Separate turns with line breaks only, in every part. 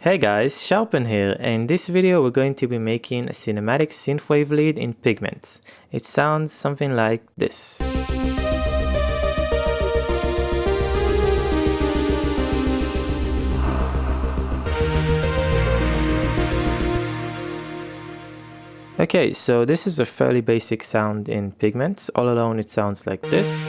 Hey guys, Sharpend here, and in this video we're going to be making a cinematic synthwave lead in Pigments. It sounds something like this. Okay, so this is a fairly basic sound in Pigments. All alone it sounds like this.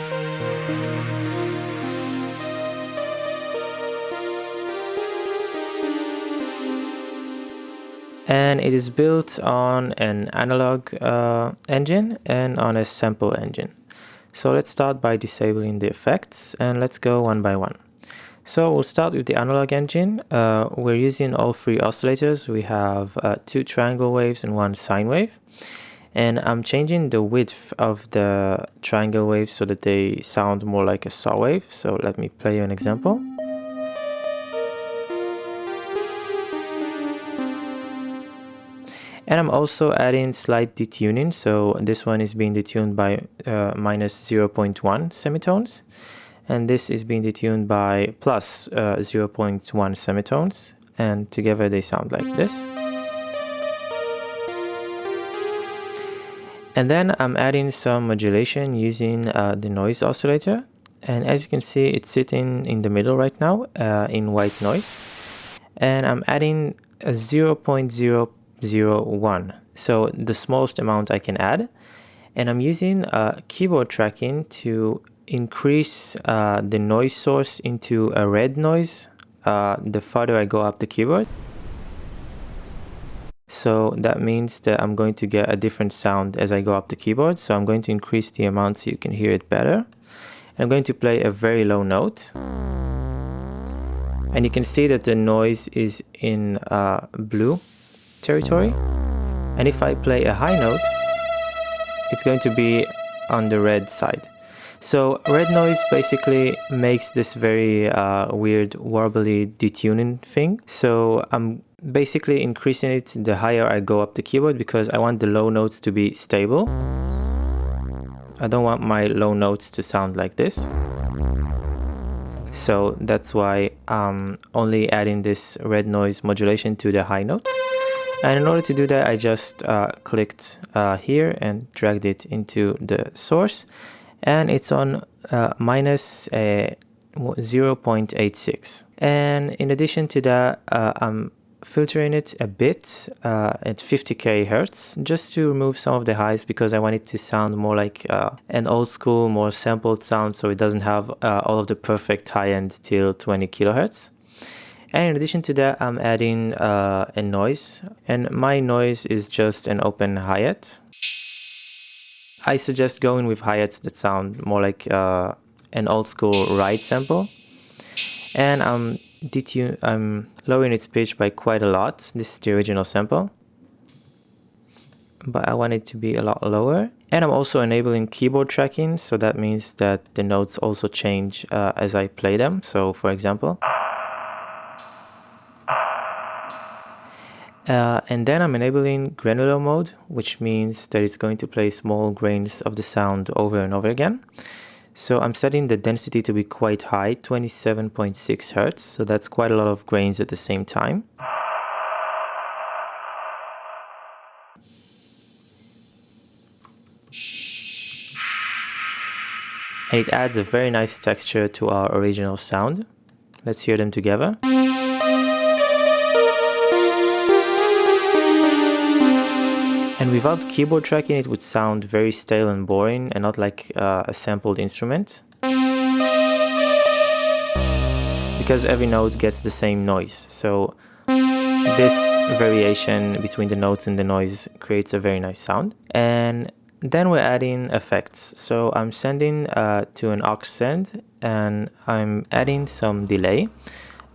And it is built on an analog engine and on a sample engine. So let's start by disabling the effects and let's go one by one. So we'll start with the analog engine. We're using all three oscillators. We have 2 triangle waves and 1 sine wave. And I'm changing the width of the triangle waves so that they sound more like a saw wave. So let me play you an example. And I'm also adding slight detuning, so this one is being detuned by minus 0.1 semitones, and this is being detuned by plus 0.1 semitones, and together they sound like this. And then I'm adding some modulation using the noise oscillator, and as you can see it's sitting in the middle right now in white noise, and I'm adding a 0.001, so the smallest amount I can add, and I'm using keyboard tracking to increase the noise source into a red noise the farther I go up the keyboard. So that means that I'm going to get a different sound as I go up the keyboard, so I'm going to increase the amount so you can hear it better. And I'm going to play a very low note, and you can see that the noise is in blue territory, and if I play a high note it's going to be on the red side. So red noise basically makes this very weird warbly detuning thing, so I'm basically increasing it the higher I go up the keyboard because I want the low notes to be stable. I don't want my low notes to sound like this, so that's why I'm only adding this red noise modulation to the high notes. And in order to do that, I just clicked here and dragged it into the source, and it's on minus 0.86. And in addition to that, I'm filtering it a bit at 50k hertz just to remove some of the highs because I want it to sound more like an old school, more sampled sound, so it doesn't have all of the perfect high end till 20 kilohertz. And in addition to that, I'm adding a noise, and my noise is just an open hi-hat. I suggest going with hi-hats that sound more like an old school ride sample. And I'm lowering its pitch by quite a lot. This is the original sample, but I want it to be a lot lower. And I'm also enabling keyboard tracking, so that means that the notes also change as I play them. So for example, and then I'm enabling granular mode, which means that it's going to play small grains of the sound over and over again. So I'm setting the density to be quite high, 27.6 Hertz, so that's quite a lot of grains at the same time. And it adds a very nice texture to our original sound. Let's hear them together. And without keyboard tracking, it would sound very stale and boring and not like a sampled instrument, because every note gets the same noise. So this variation between the notes and the noise creates a very nice sound. And then we're adding effects. So I'm sending to an aux send, and I'm adding some delay.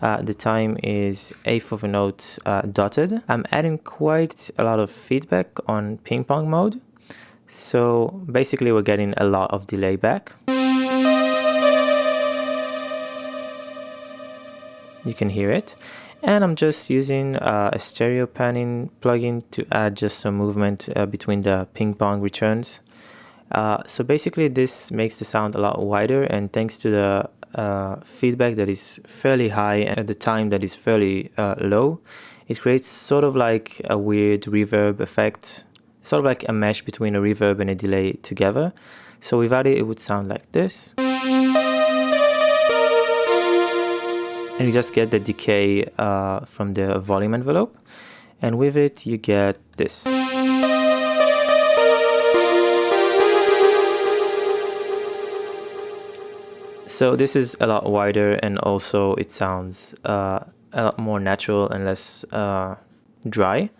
The time is 1/8 of a note dotted. I'm adding quite a lot of feedback on ping pong mode. So basically we're getting a lot of delay back. You can hear it. And I'm just using a stereo panning plugin to add just some movement between the ping pong returns. So basically this makes the sound a lot wider, and thanks to the feedback that is fairly high and at the time that is fairly low, it creates sort of like a weird reverb effect, sort of like a mesh between a reverb and a delay together. So without it, it would sound like this. And you just get the decay from the volume envelope. And with it, you get this. So this is a lot wider, and also it sounds a lot more natural and less dry.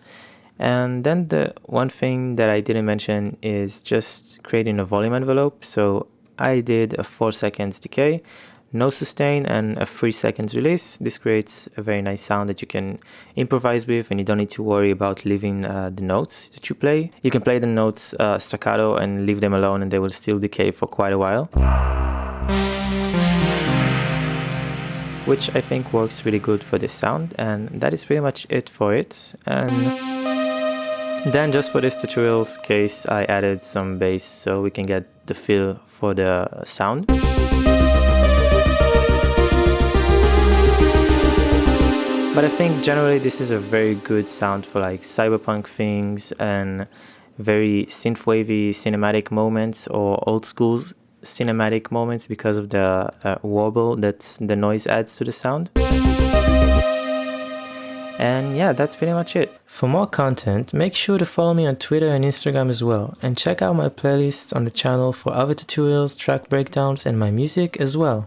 And then the one thing that I didn't mention is just creating a volume envelope. So I did a 4 seconds decay, no sustain, and a 3 seconds release. This creates a very nice sound that you can improvise with, and you don't need to worry about leaving the notes that you play. You can play the notes staccato and leave them alone, and they will still decay for quite a while, which I think works really good for this sound. And that is pretty much it for it. And then just for this tutorial's case, I added some bass so we can get the feel for the sound. But I think generally this is a very good sound for like cyberpunk things and very synthwavy cinematic moments or old school cinematic moments because of the warble that the noise adds to the sound. And yeah, that's pretty much it. For more content, make sure to follow me on Twitter and Instagram as well, and check out my playlists on the channel for other tutorials, track breakdowns, and my music as well.